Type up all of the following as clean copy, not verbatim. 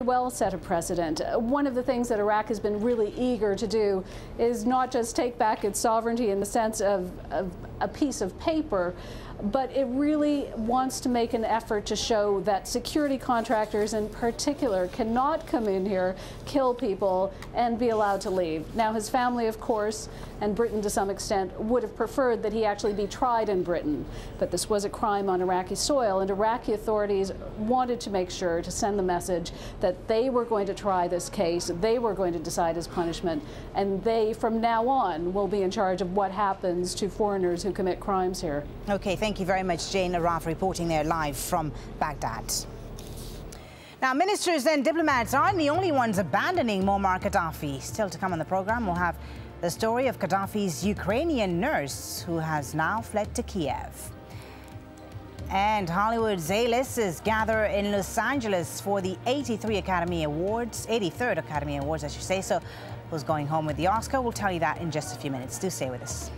Well, set a precedent. One of the things that Iraq has been really eager to do is not just take back its sovereignty in the sense of a piece of paper, but it really wants to make an effort to show that security contractors in particular cannot come in here, kill people, and be allowed to leave. Now, his family, of course, and Britain to some extent, would have preferred that he actually be tried in Britain, but this was a crime on Iraqi soil, and Iraqi authorities wanted to make sure to send the message that they were going to try this case, they were going to decide his punishment, and they, from now on, will be in charge of what happens to foreigners who commit crimes here. Okay, thank you very much, Jane Araf, reporting there live from Baghdad. Now, ministers and diplomats aren't the only ones abandoning Muammar Gaddafi. Still to come on the program, we'll have the story of Gaddafi's Ukrainian nurse who has now fled to Kiev. And Hollywood's A-listers gather in Los Angeles for the 83rd Academy Awards, I should say. So who's going home with the Oscar? We'll tell you that in just a few minutes. Do stay with us.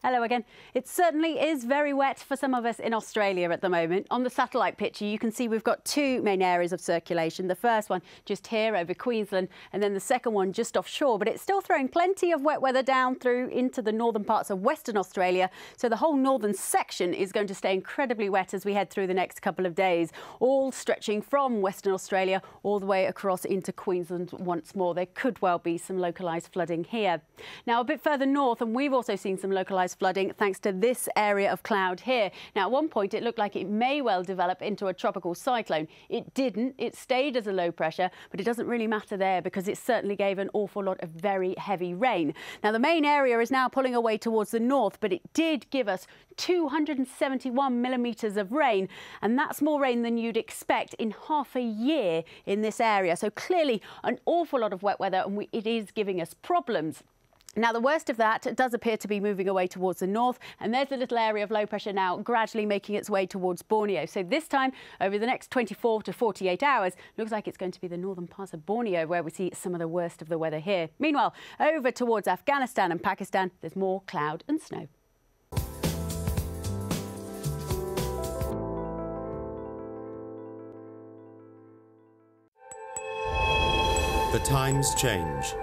Hello again. It certainly is very wet for some of us in Australia at the moment. On the satellite picture, you can see we've got two main areas of circulation. The first one just here over Queensland, and then the second one just offshore. But it's still throwing plenty of wet weather down through into the northern parts of Western Australia. So the whole northern section is going to stay incredibly wet as we head through the next couple of days, all stretching from Western Australia all the way across into Queensland once more. There could well be some localised flooding here. Now, a bit further north, and we've also seen some localised flooding thanks to this area of cloud here. Now, at one point it looked like it may well develop into a tropical cyclone. It didn't. It stayed as a low pressure, but it doesn't really matter there because it certainly gave an awful lot of very heavy rain. Now, the main area is now pulling away towards the north, but it did give us 271 millimetres of rain, and that's more rain than you'd expect in half a year in this area. So clearly an awful lot of wet weather, and it is giving us problems. Now, the worst of that does appear to be moving away towards the north, and there's a little area of low pressure now gradually making its way towards Borneo. So this time, over the next 24 to 48 hours, looks like it's going to be the northern parts of Borneo where we see some of the worst of the weather here. Meanwhile, over towards Afghanistan and Pakistan, there's more cloud and snow. The times change.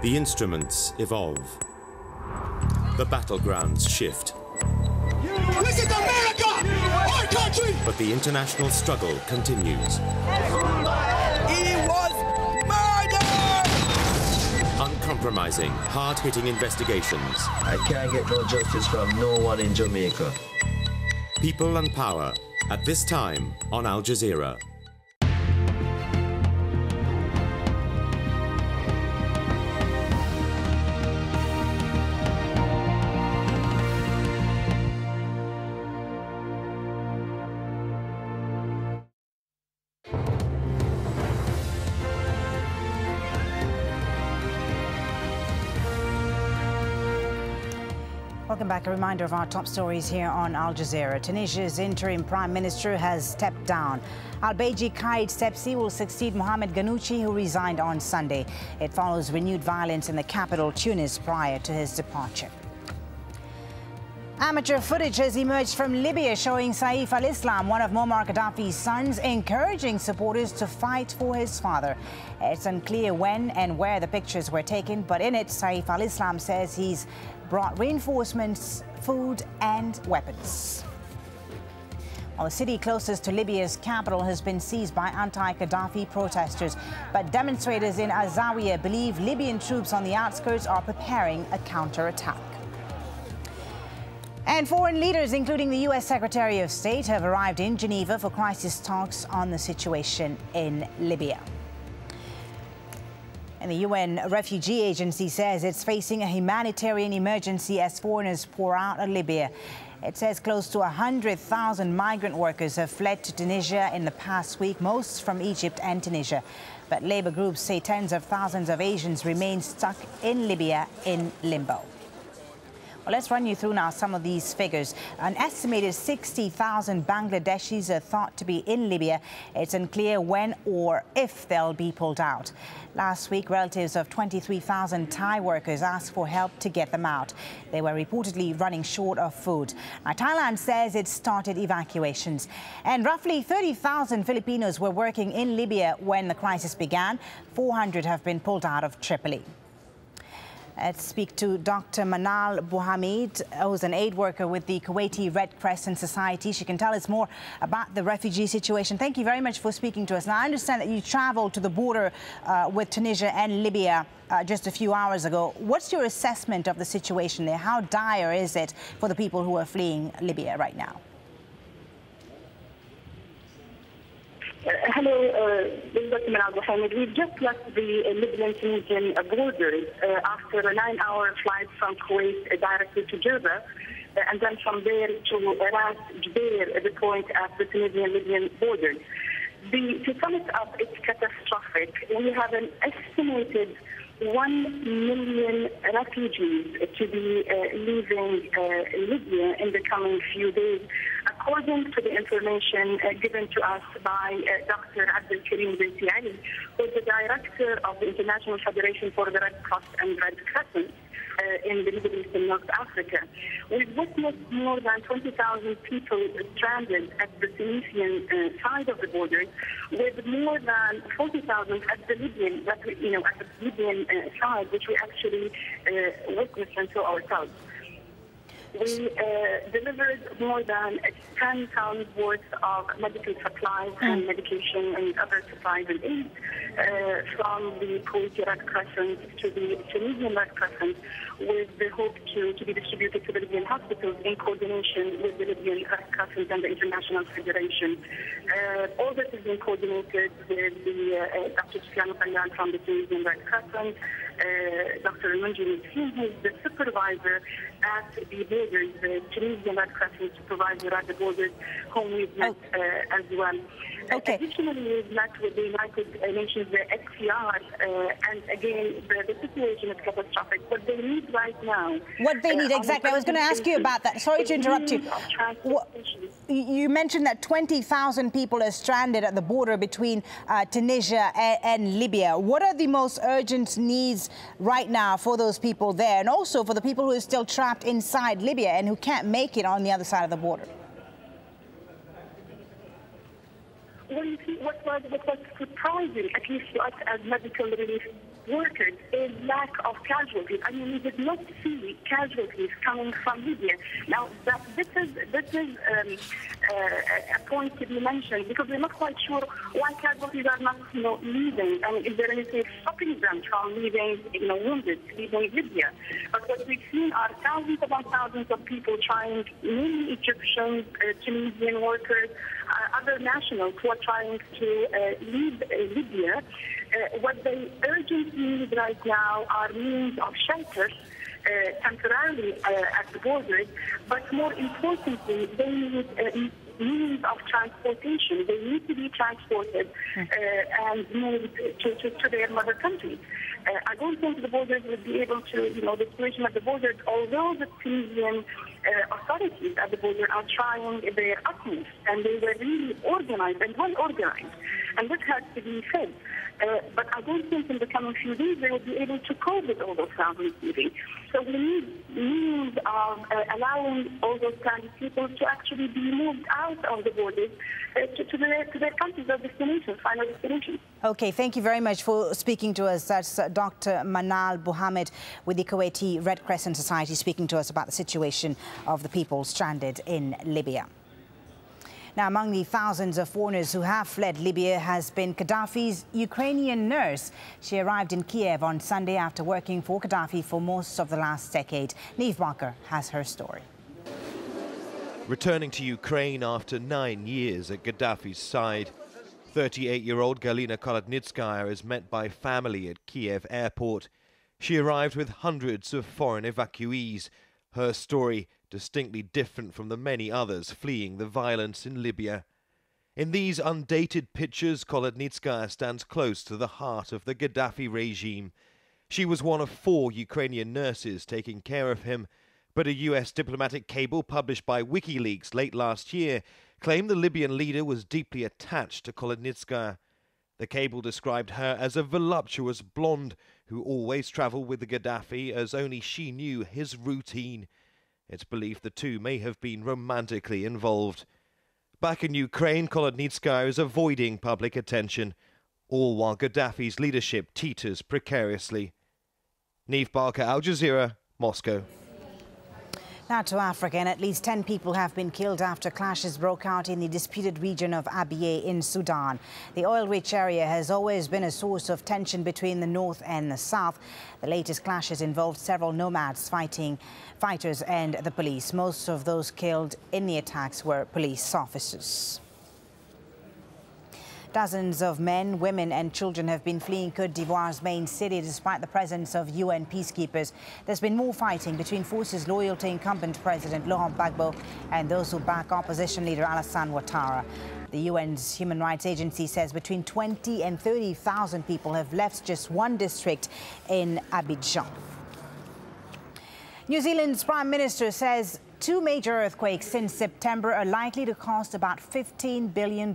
The instruments evolve. The battlegrounds shift. This is America! Our country! But the international struggle continues. He was murdered! Uncompromising, hard-hitting investigations. I can't get no justice from no one in Jamaica. People and power, at this time on Al Jazeera. Welcome back. A reminder of our top stories here on Al Jazeera. Tunisia's interim prime minister has stepped down. Al-Beji Qaid Sepsi will succeed Mohamed Ghannouchi, who resigned on Sunday. It follows renewed violence in the capital, Tunis, prior to his departure. Amateur footage has emerged from Libya showing Saif al-Islam, one of Muammar Gaddafi's sons, encouraging supporters to fight for his father. It's unclear when and where the pictures were taken, but in it, Saif al-Islam says he's brought reinforcements, food and weapons. Well, the city closest to Libya's capital has been seized by anti-Gaddafi protesters, but demonstrators in Zawiya believe Libyan troops on the outskirts are preparing a counterattack. And foreign leaders, including the U.S. Secretary of State, have arrived in Geneva for crisis talks on the situation in Libya. And the UN Refugee Agency says it's facing a humanitarian emergency as foreigners pour out of Libya. It says close to 100,000 migrant workers have fled to Tunisia in the past week, most from Egypt and Tunisia. But labour groups say tens of thousands of Asians remain stuck in Libya in limbo. Well, let's run you through now some of these figures. An estimated 60,000 Bangladeshis are thought to be in Libya. It's unclear when or if they'll be pulled out. Last week, relatives of 23,000 Thai workers asked for help to get them out. They were reportedly running short of food. Now, Thailand says it started evacuations. And roughly 30,000 Filipinos were working in Libya when the crisis began. 400 have been pulled out of Tripoli. Let's speak to Dr. Manal Buhamid, who's an aid worker with the Kuwaiti Red Crescent Society. She can tell us more about the refugee situation. Thank you very much for speaking to us. Now, I understand that you traveled to the border with Tunisia and Libya just a few hours ago. What's your assessment of the situation there? How dire is it for the people who are fleeing Libya right now? Hello, this is Dr. Manal Buhamid. We've just left the Libyan-Tunisian borders after a 9-hour flight from Kuwait directly to Jerba, and then from there to Ras Jbeir, the point at the Tunisian-Libyan borders. To sum it up, it's catastrophic. We have an estimated 1 million refugees to be leaving Libya in the coming few days, according to the information given to us by Dr. Abdel Karim Binti Ali, who is the director of the International Federation for the Red Cross and Red Crescent in the Middle East and North Africa. We've witnessed more than 20,000 people stranded at the Tunisian side of the border, with more than 40,000 at the Libyan, at the Libyan side, which we actually witnessed and saw ourselves. We delivered more than 10 tons worth of medical supplies and medication and other supplies and aid from the Kuwaiti Red Crescent to the Tunisian Red Crescent, with the hope to be distributed to the Libyan hospitals in coordination with the Libyan Red Crescent and the International Federation. All this has been coordinated with the Dr. Sufyan Qalyan from the Tunisian Red Crescent, Dr. Munjiri, who is the supervisor at the borders, the Tunisian Red Crescent supervisor at the borders, whom we've met as well. Okay. Additionally, we've met with the United Nations, the XCR, and again, the situation is catastrophic. What they need right now... What they need, exactly. I was going to ask you about that. Sorry to interrupt you. You mentioned that 20,000 people are stranded at the border between Tunisia and Libya. What are the most urgent needs right now for those people there, and also for the people who are still trapped inside Libya and who can't make it on the other side of the border? Well, you see, what was surprising, at least to us as medical relief workers, is lack of casualties. I mean, we did not see casualties coming from Libya. Now, this is a point to be mentioned, because we're not quite sure why casualties are not, leaving. I mean, is there anything stopping them from leaving, wounded, leaving Libya? But what we've seen are thousands upon thousands of people trying, mainly Egyptians, Tunisian workers, other nationals who are trying to leave Libya. What they urgently need right now are means of shelter, temporarily at the borders, but more importantly, they need means of transportation. They need to be transported and moved to their mother countries. I don't think the borders would be able to, the situation at the borders, although the Tunisian authorities at the border are trying their utmost, and they were really organized and well organized, and this has to be said. But I don't think in the coming few days they will be able to cope with all those thousands leaving. So we need means of allowing all those kind of people to actually be moved out of the borders to their countries of destination, final destination. Okay, thank you very much for speaking to us. That's Dr. Manal Buhamid with the Kuwaiti Red Crescent Society speaking to us about the situation of the people stranded in Libya. Now, among the thousands of foreigners who have fled Libya has been Gaddafi's Ukrainian nurse. She arrived in Kiev on Sunday after working for Gaddafi for most of the last decade. Neve Barker has her story. Returning to Ukraine after 9 years at Gaddafi's side, 38-year-old Galina Kolodnitskaya is met by family at Kiev airport. She arrived with hundreds of foreign evacuees. Her story distinctly different from the many others fleeing the violence in Libya. In these undated pictures, Kolodnitskaya stands close to the heart of the Gaddafi regime. She was one of 4 Ukrainian nurses taking care of him But a US diplomatic cable published by WikiLeaks late last year claimed the Libyan leader was deeply attached to Kolatnitskaya. The cable described her as a voluptuous blonde who always travelled with the Gaddafi as only she knew his routine. It's believed the two may have been romantically involved. Back in Ukraine, Kolatnitskaya is avoiding public attention, all while Gaddafi's leadership teeters precariously. Neve Barker, Al Jazeera, Moscow. Now to Africa, and at least 10 people have been killed after clashes broke out in the disputed region of Abyei in Sudan. The oil-rich area has always been a source of tension between the north and the south. The latest clashes involved several nomads fighters and the police. Most of those killed in the attacks were police officers. Dozens of men, women and children have been fleeing Côte d'Ivoire's main city despite the presence of UN peacekeepers. There's been more fighting between forces loyal to incumbent President Laurent Gbagbo and those who back opposition leader Alassane Ouattara. The UN's Human Rights Agency says between 20 and 30,000 people have left just one district in Abidjan. New Zealand's Prime Minister says 2 major earthquakes since September are likely to cost about $15 billion.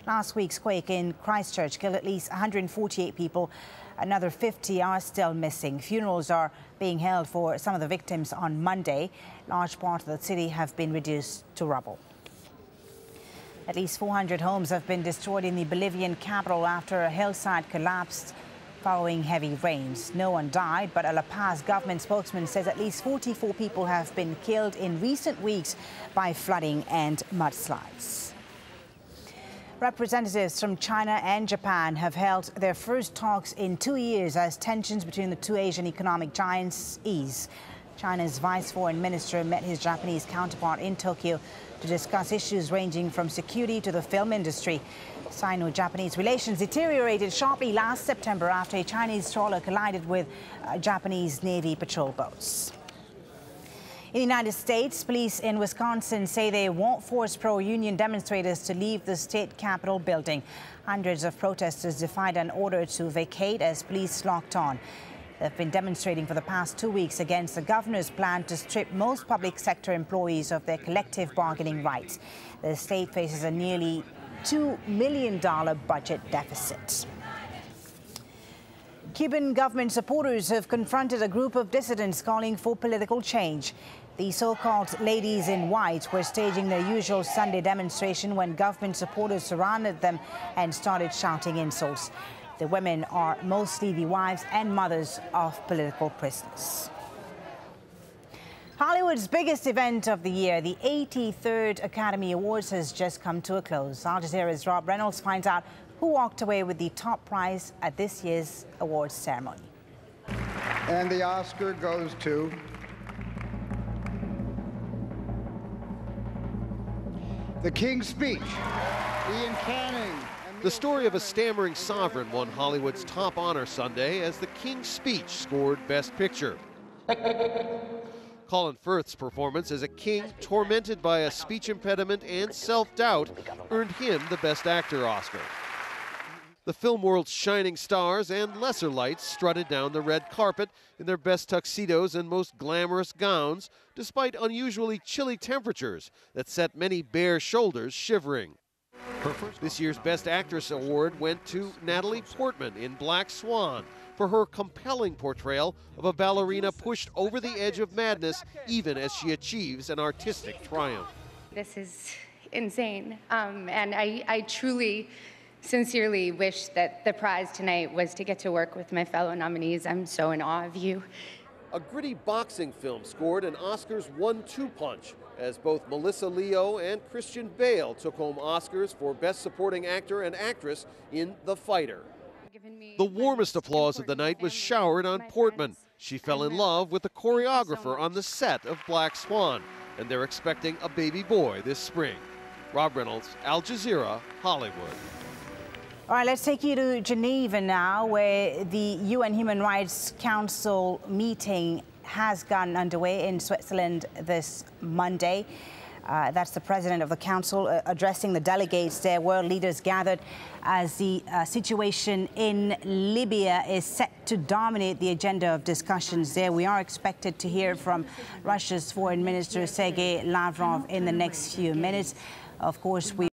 Last week's quake in Christchurch killed at least 148 people. Another 50 are still missing. Funerals are being held for some of the victims on Monday. Large parts of the city have been reduced to rubble. At least 400 homes have been destroyed in the Bolivian capital after a hillside collapsed following heavy rains. No one died, but a La Paz government spokesman says at least 44 people have been killed in recent weeks by flooding and mudslides. Representatives from China and Japan have held their first talks in 2 years as tensions between the two Asian economic giants ease. China's vice foreign minister met his Japanese counterpart in Tokyo to discuss issues ranging from security to the film industry. Sino-Japanese relations deteriorated sharply last September after a Chinese trawler collided with Japanese Navy patrol boats. In the United States, police in Wisconsin say they won't force pro-union demonstrators to leave the state capitol building. Hundreds of protesters defied an order to vacate as police locked on. They've been demonstrating for the past 2 weeks against the governor's plan to strip most public sector employees of their collective bargaining rights. The state faces a nearly $2 million budget deficit. Cuban government supporters have confronted a group of dissidents calling for political change. The so-called ladies in white were staging their usual Sunday demonstration when government supporters surrounded them and started shouting insults. The women are mostly the wives and mothers of political prisoners. Hollywood's biggest event of the year, the 83rd Academy Awards, has just come to a close. Al Jazeera's Rob Reynolds finds out who walked away with the top prize at this year's awards ceremony. And the Oscar goes to The King's Speech, Ian Canning. The story of a stammering sovereign won Hollywood's top honor Sunday as The King's Speech scored Best Picture. Colin Firth's performance as a king tormented by a speech impediment and self-doubt earned him the Best Actor Oscar. The film world's shining stars and lesser lights strutted down the red carpet in their best tuxedos and most glamorous gowns, despite unusually chilly temperatures that set many bare shoulders shivering. This year's Best Actress award went to Natalie Portman in Black Swan for her compelling portrayal of a ballerina pushed over the edge of madness even as she achieves an artistic triumph. This is insane, and I truly, sincerely wish that the prize tonight was to get to work with my fellow nominees. I'm so in awe of you. A gritty boxing film scored an Oscars 1-2 punch as both Melissa Leo and Christian Bale took home Oscars for Best Supporting Actor and Actress in The Fighter. The warmest applause of the night was showered on Portman. She fell in love with the choreographer on the set of Black Swan, and they're expecting a baby boy this spring. Rob Reynolds, Al Jazeera, Hollywood. All right, let's take you to Geneva now, where the UN Human Rights Council meeting has gotten underway in Switzerland this Monday. That's the president of the council addressing the delegates there. World leaders gathered as the situation in Libya is set to dominate the agenda of discussions there. We are expected to hear from Russia's Foreign Minister Sergei Lavrov in the next few minutes. Of course, we